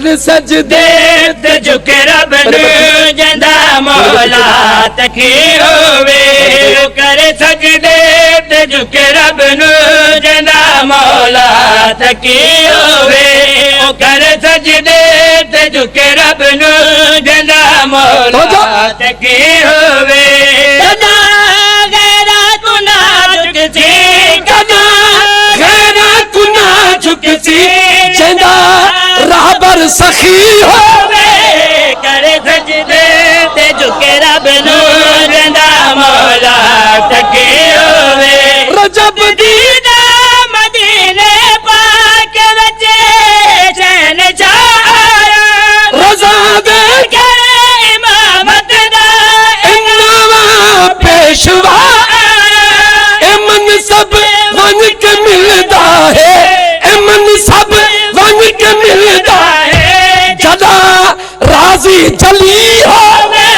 सजदे ते झुके रब नू जंदा मौला तकी होवे करे सजदे ते झुके रब नू जंदा मौला तकी होवे करे सजदे ते झुके रब नू जंदा मौला तकी होवे कदा गैरा तू ना झुकसी कदा गैरा तू ना झुकसी जंदा राहबर सखी होवे करे सजदे ते झुके रब नू जंदा मौला तकी होवे रजब दीदा मदीने पाक विच चैन छाया रज़ा दे के इमामत दा इन्नवा पेशवा ए मनसब वन के मिलदा है ए मनसब वन के मिलदा है जदा राजी चली होवे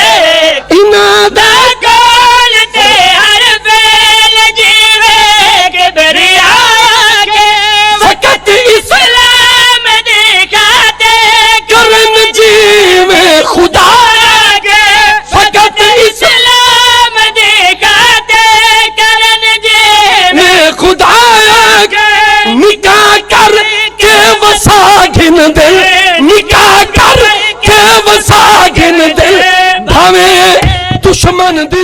इना दा कोल ते हर बेल जीवे के बरिया के फकत इस्लाम दिखाते करन जीवे खुदा के फकत इस्लाम दिखाते करन जीवे खुदा के निकाह कर के वसा गिन दे निकाह कर के वसा गिन दे भावे दुश्मन दी